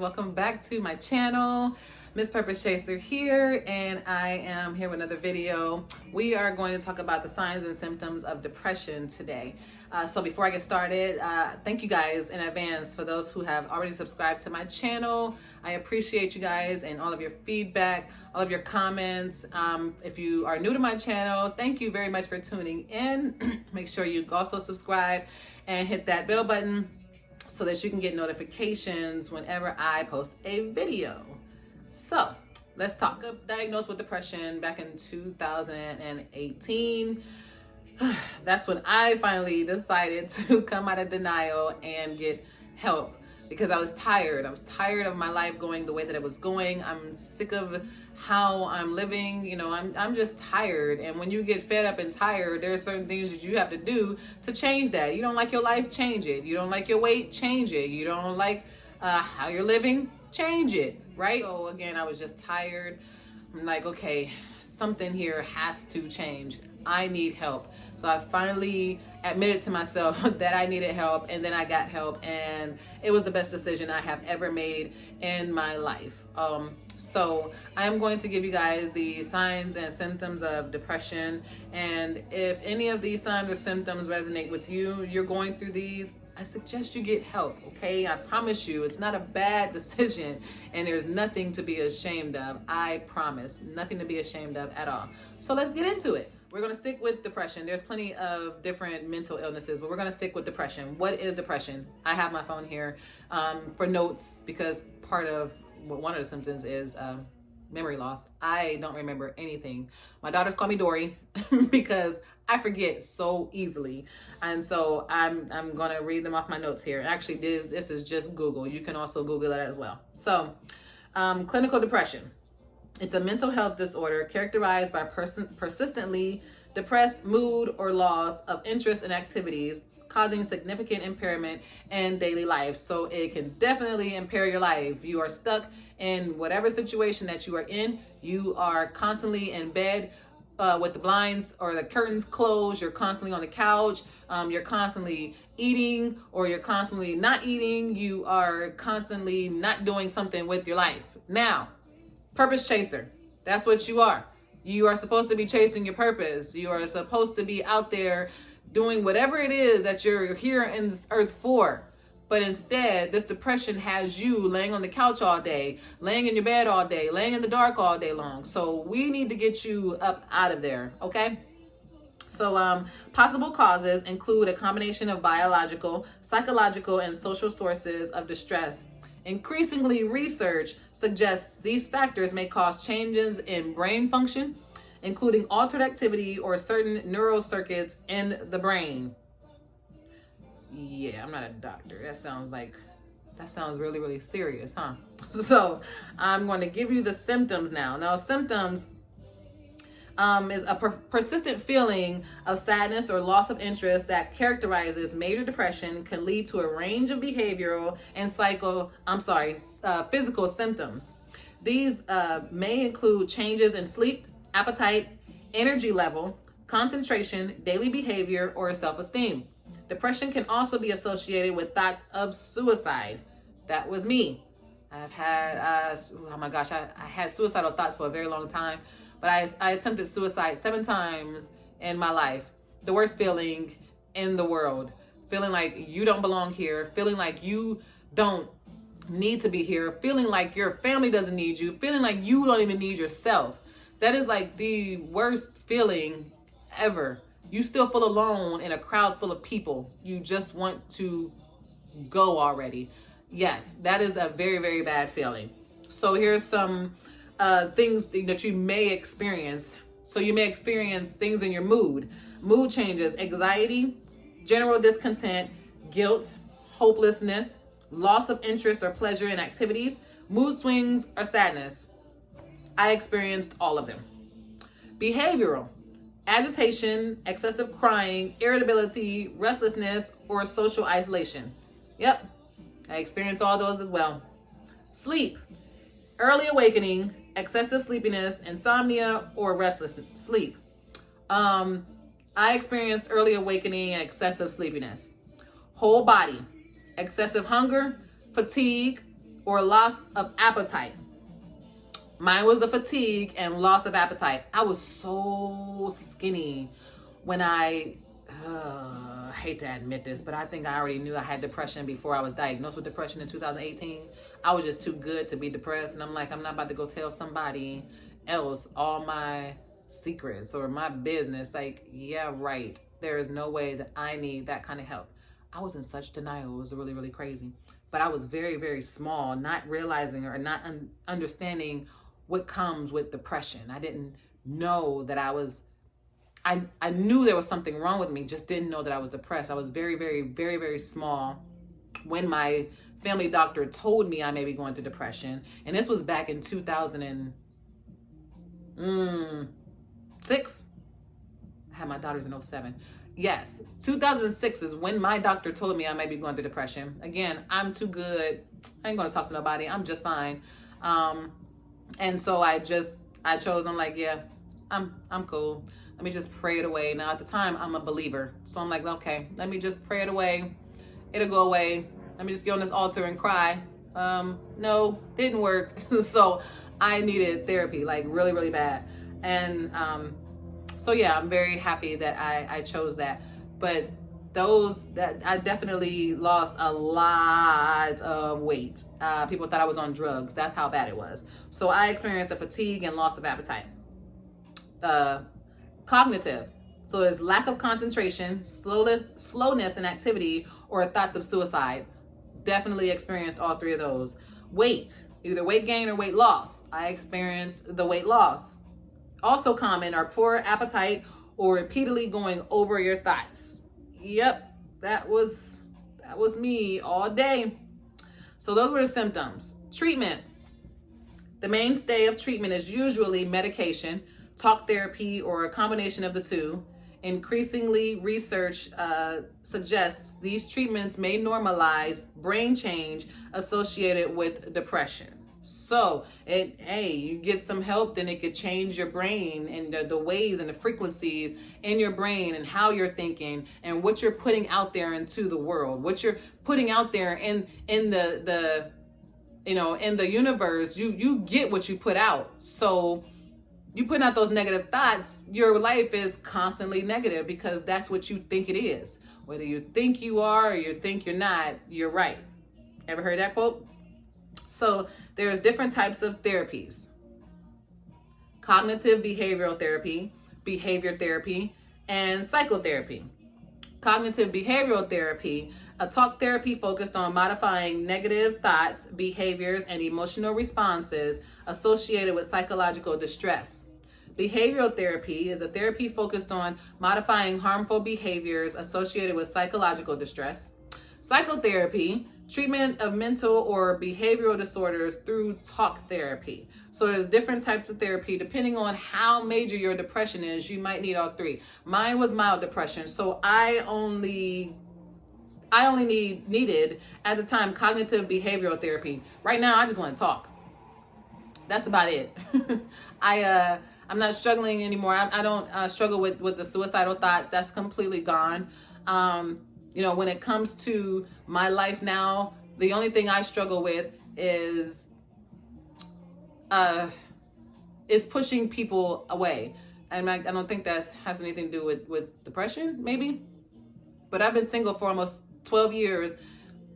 welcome back to my channel. Miss Purpose Chaser here, and I am here with another video. We are going to talk about the signs and symptoms of depression today. So before I get started, thank you guys in advance for those who have already subscribed to my channel. I appreciate you guys and all of your feedback, all of your comments. If you are new to my channel, thank you very much for tuning in. Make sure you also subscribe and hit that bell button so that you can get notifications whenever I post a video. So let's talk. Diagnosed with depression back in 2018. That's when I finally decided to come out of denial and get help because I was tired. I was tired of my life going the way that it was going. I'm sick of how I'm living. You know, I'm just tired. And when you get fed up and tired, there are certain things that you have to do to change that. You don't like your life, change it. You don't like your weight, change it. You don't like how you're living, change it, right? So again, I was just tired. I'm like, okay, something here has to change. I need help. So I finally admitted to myself that I needed help, and then I got help, and it was the best decision I have ever made in my life. So I'm going to give you guys the signs and symptoms of depression, and if any of these signs or symptoms resonate with you, you're going through these, I suggest you get help, okay? I promise you, it's not a bad decision, and there's nothing to be ashamed of. I promise, nothing to be ashamed of at all. So let's get into it. We're gonna stick with depression. There's plenty of different mental illnesses, but we're gonna stick with depression. What is depression? I have my phone here for notes because one of the symptoms is memory loss. I don't remember anything. My daughters call me Dory because I forget so easily. And so I'm gonna read them off my notes here. Actually, this is just Google. You can also Google that as well. So clinical depression. It's a mental health disorder characterized by persistently depressed mood or loss of interest in activities, causing significant impairment in daily life. So it can definitely impair your life. You are stuck in whatever situation that you are in. You are constantly in bed with the blinds or the curtains closed. You're constantly on the couch. You're constantly eating, or you're constantly not eating. You are constantly not doing something with your life. Now, purpose chaser. That's what you are. You are supposed to be chasing your purpose. You are supposed to be out there doing whatever it is that you're here in this earth for. But instead, this depression has you laying on the couch all day, laying in your bed all day, laying in the dark all day long. So we need to get you up out of there, okay? So possible causes include a combination of biological, psychological, and social sources of distress. Increasingly, research suggests these factors may cause changes in brain function, including altered activity or certain neural circuits in the brain. Yeah, I'm not a doctor. That sounds really, really serious, huh? So I'm going to give you the symptoms now. Now, symptoms is a persistent feeling of sadness or loss of interest that characterizes major depression, can lead to a range of behavioral and physical symptoms. These may include changes in sleep, appetite, energy level, concentration, daily behavior, or self-esteem. Depression can also be associated with thoughts of suicide. That was me. I've had, oh my gosh, I had suicidal thoughts for a very long time. But I attempted suicide 7 times in my life. The worst feeling in the world. Feeling like you don't belong here. Feeling like you don't need to be here. Feeling like your family doesn't need you. Feeling like you don't even need yourself. That is like the worst feeling ever. You still feel alone in a crowd full of people. You just want to go already. Yes, that is a very, very bad feeling. So here's some things that you may experience. So you may experience things in your mood changes, anxiety, general discontent, guilt, hopelessness, loss of interest or pleasure in activities, mood swings, or sadness. I experienced all of them. Behavioral, agitation, excessive crying, irritability, restlessness, or social isolation. Yep, I experienced all those as well. Sleep, early awakening, excessive sleepiness, insomnia, or restless sleep. I experienced early awakening and excessive sleepiness. Whole body, excessive hunger, fatigue, or loss of appetite. Mine was the fatigue and loss of appetite. I was so skinny when I hate to admit this, but I think I already knew I had depression before I was diagnosed with depression in 2018. I was just too good to be depressed. And I'm like, I'm not about to go tell somebody else all my secrets or my business. Like, yeah, right. There is no way that I need that kind of help. I was in such denial. It was really, really crazy. But I was very, very small, not realizing or not understanding what comes with depression. I didn't know that I knew there was something wrong with me, just didn't know that I was depressed. I was very, very, very, very small when my family doctor told me I may be going through depression. And this was back in 2006. I had my daughters in 2007. Yes, 2006 is when my doctor told me I may be going through depression. Again, I'm too good. I ain't going to talk to nobody. I'm just fine. And so I chose, I'm like, yeah, I'm cool. Let me just pray it away. Now, at the time, I'm a believer. So I'm like, okay, let me just pray it away. It'll go away. Let me just get on this altar and cry. No, didn't work. So I needed therapy, like really, really bad. And so yeah, I'm very happy that I chose that. But I definitely lost a lot of weight. People thought I was on drugs. That's how bad it was. So I experienced the fatigue and loss of appetite. Cognitive. So it's lack of concentration, slowness in activity, or thoughts of suicide. Definitely experienced all three of those. Weight, either weight gain or weight loss. I experienced the weight loss. Also common are poor appetite or repeatedly going over your thoughts. Yep, that was me all day. So those were the symptoms. Treatment. The mainstay of treatment is usually medication, talk therapy, or a combination of the two. Increasingly, research suggests these treatments may normalize brain change associated with depression. So, you get some help, then it could change your brain and the waves and the frequencies in your brain and how you're thinking and what you're putting out there into the world, what you're putting out there in the in the universe. You get what you put out. So you put out those negative thoughts, your life is constantly negative because that's what you think it is. Whether you think you are or you think you're not, you're right. Ever heard that quote? So there's different types of therapies. Cognitive behavioral therapy, behavior therapy, and psychotherapy. Cognitive behavioral therapy, a talk therapy focused on modifying negative thoughts, behaviors, and emotional responses associated with psychological distress. Behavioral therapy is a therapy focused on modifying harmful behaviors associated with psychological distress. Psychotherapy, treatment of mental or behavioral disorders through talk therapy. So there's different types of therapy depending on how major your depression is. You might need all three. Mine was mild depression, so I only needed at the time cognitive behavioral therapy. Right now, I just want to talk. That's about it. I'm not struggling anymore. I don't struggle with the suicidal thoughts. That's completely gone. When it comes to my life now, the only thing I struggle with is pushing people away. And I don't think that has anything to do with depression, maybe. But I've been single for almost 12 years,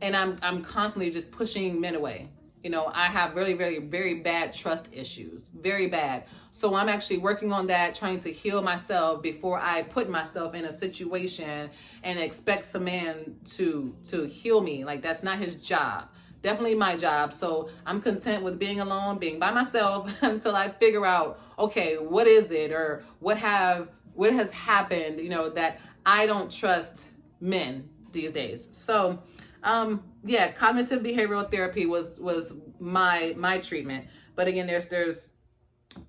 and I'm constantly just pushing men away. I have very, very, very bad trust issues, very bad. So I'm actually working on that, trying to heal myself before I put myself in a situation and expect some man to heal me. Like, that's not his job. Definitely my job. So I'm content with being alone, being by myself until I figure out, okay, what is it, or what has happened, that I don't trust men these days. So cognitive behavioral therapy was my treatment. But again, there's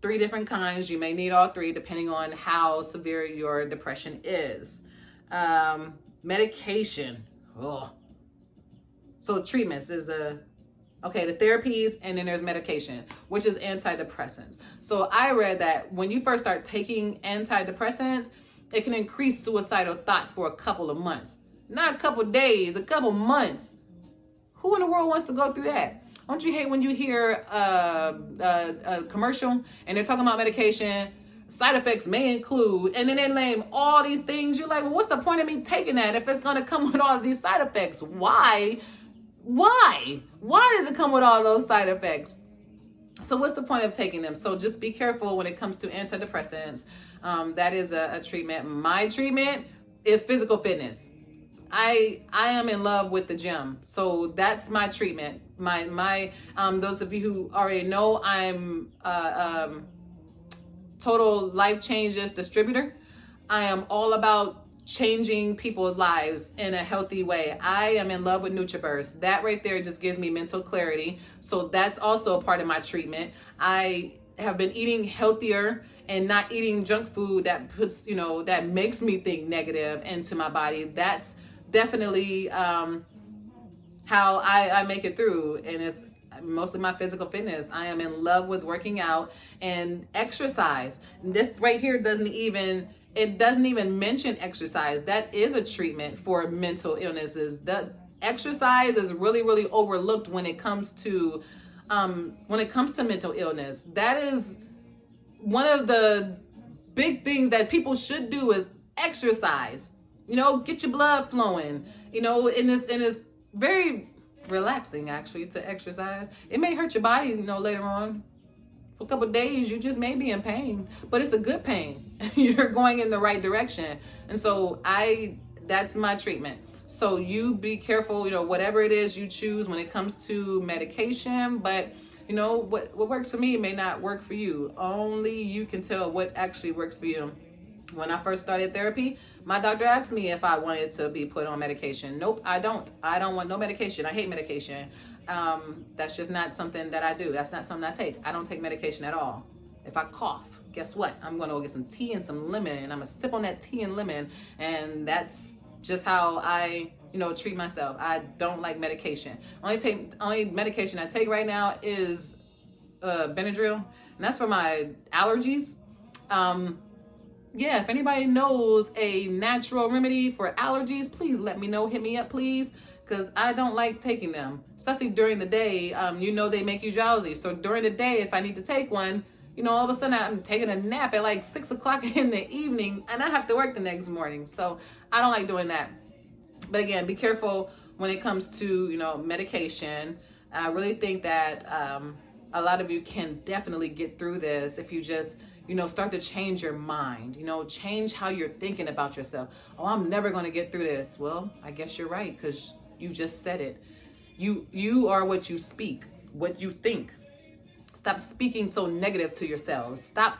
three different kinds. You may need all three depending on how severe your depression is. Medication. Oh. So treatments is the therapies, and then there's medication, which is antidepressants. So I read that when you first start taking antidepressants, it can increase suicidal thoughts for a couple of months. Not a couple days, a couple months. Who in the world wants to go through that? Don't you hate when you hear a commercial and they're talking about medication? Side effects may include, and then they name all these things. You're like, well, what's the point of me taking that if it's going to come with all of these side effects? Why does it come with all those side effects? So what's the point of taking them? So just be careful when it comes to antidepressants. That is a treatment. My treatment is physical fitness. I am in love with the gym, so that's my treatment. My those of you who already know, I'm total life changes distributor. I am all about changing people's lives in a healthy way. I am in love with NutriBurst. That right there just gives me mental clarity. So that's also a part of my treatment. I have been eating healthier and not eating junk food that puts, that makes me think negative into my body. That's definitely how I make it through. And it's mostly my physical fitness. I am in love with working out and exercise. This right here doesn't even mention exercise. That is a treatment for mental illnesses. The exercise is really, really overlooked when it comes to mental illness. That is one of the big things that people should do is exercise. Get your blood flowing. And it's very relaxing actually to exercise. It may hurt your body, later on. For a couple of days, you just may be in pain, but it's a good pain. You're going in the right direction. And so that's my treatment. So you be careful, whatever it is you choose when it comes to medication, but what works for me may not work for you. Only you can tell what actually works for you. When I first started therapy, my doctor asked me if I wanted to be put on medication. Nope, I don't. I don't want no medication. I hate medication. That's just not something that I do. That's not something I take. I don't take medication at all. If I cough, guess what? I'm going to go get some tea and some lemon, and I'm going to sip on that tea and lemon, and that's just how I, treat myself. I don't like medication. Only medication I take right now is Benadryl, and that's for my allergies. If anybody knows a natural remedy for allergies, please let me know. Hit me up, please, because I don't like taking them, especially during the day. They make you drowsy. So during the day, if I need to take one, all of a sudden I'm taking a nap at like 6 o'clock in the evening and I have to work the next morning. So I don't like doing that. But again, be careful when it comes to, medication. I really think that a lot of you can definitely get through this if you just start to change your mind, change how you're thinking about yourself. Oh, I'm never going to get through this. Well, I guess you're right, because you just said it. You are what you speak, what you think. Stop speaking so negative to yourselves. Stop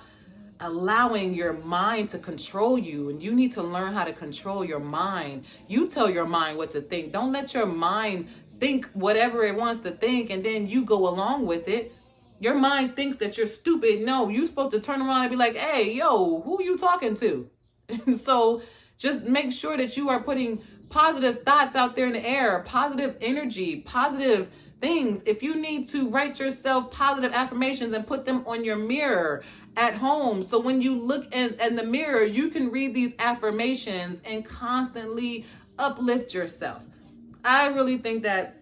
allowing your mind to control you. And you need to learn how to control your mind. You tell your mind what to think. Don't let your mind think whatever it wants to think and then you go along with it. Your mind thinks that you're stupid. No, you're supposed to turn around and be like, hey, yo, who you talking to? So just make sure that you are putting positive thoughts out there in the air, positive energy, positive things. If you need to write yourself positive affirmations and put them on your mirror at home, so when you look in the mirror, you can read these affirmations and constantly uplift yourself. I really think that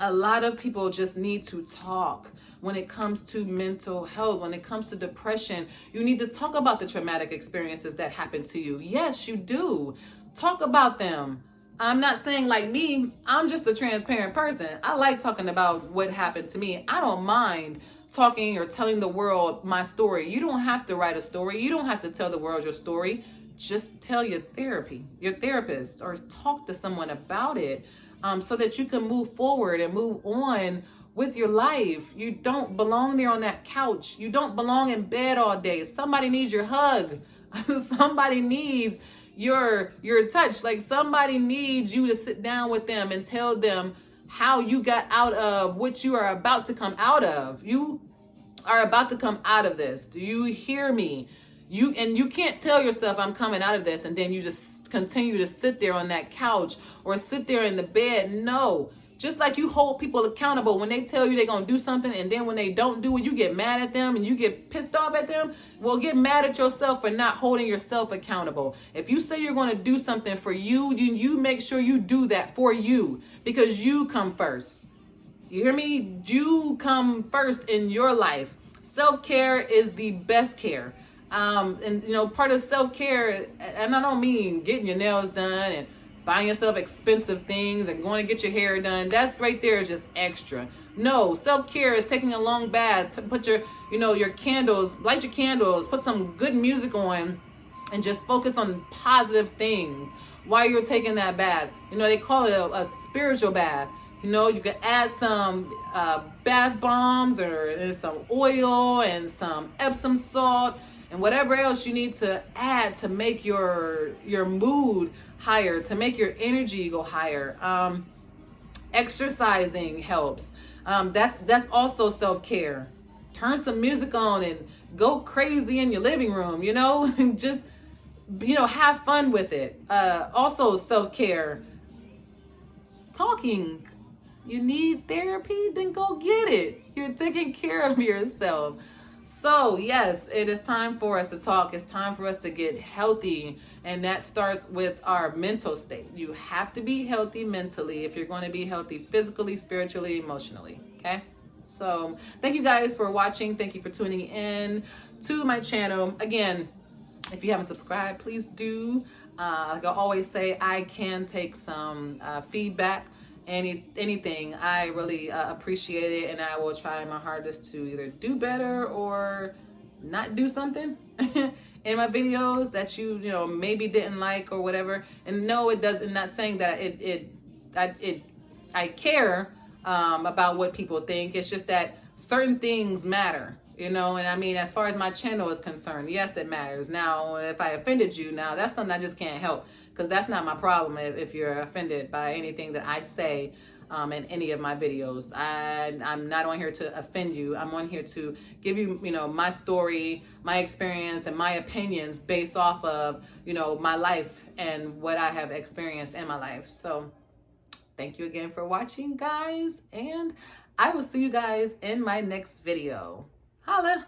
a lot of people just need to talk. When it comes to mental health, when it comes to depression, you need to talk about the traumatic experiences that happened to you. Yes, you do. Talk about them. I'm not saying like me, I'm just a transparent person. I like talking about what happened to me. I don't mind talking or telling the world my story. You don't have to write a story. You don't have to tell the world your story. Just tell your therapist, or talk to someone about it so that you can move forward and move on with your life. You don't belong there on that couch. You don't belong in bed all day. Somebody needs your hug. Somebody needs your touch. Like somebody needs you to sit down with them and tell them how you got out of what you are about to come out of. You are about to come out of this. Do you hear me? You can't tell yourself I'm coming out of this and then you just continue to sit there on that couch or sit there in the bed. No. Just like you hold people accountable when they tell you they're going to do something, and then when they don't do it, you get mad at them and you get pissed off at them. Well, get mad at yourself for not holding yourself accountable. If you say you're going to do something for you, you make sure you do that for you, because you come first. You hear me? You come first in your life. Self-care is the best care. And you know, part of self-care, and I don't mean getting your nails done and buying yourself expensive things and going to get your hair done. That's right there is just extra. No, self-care is taking a long bath to put your, you know, your candles, light your candles, put some good music on, and just focus on positive things while you're taking that bath. You know, they call it a spiritual bath. You know, you can add some bath bombs or some oil and some Epsom salt and whatever else you need to add to make your mood higher, to make your energy go higher. Exercising helps. That's also self-care. Turn some music on and go crazy in your living room, you know, just, you know, have fun with it. Also self-care, talking. You need therapy, then go get it. You're taking care of yourself. So yes, it is time for us to talk. It's time for us to get healthy. And that starts with our mental state. You have to be healthy mentally if you're going to be healthy physically, spiritually, emotionally. Okay? So thank you guys for watching. Thank you for tuning in to my channel. Again, if you haven't subscribed, please do. Like I always say, I can take some feedback. Anything. I really appreciate it, and I will try my hardest to either do better or not do something in my videos that you know maybe didn't like or whatever. And no, it doesn't. Not saying that I care about what people think. It's just that certain things matter, you know. And I mean, as far as my channel is concerned, yes, it matters. Now, if I offended you, now that's something I just can't help. Because that's not my problem if you're offended by anything that I say in any of my videos. I'm not on here to offend you. I'm on here to give you, you know, my story, my experience, and my opinions based off of, you know, my life and what I have experienced in my life. So thank you again for watching, guys. And I will see you guys in my next video. Holla!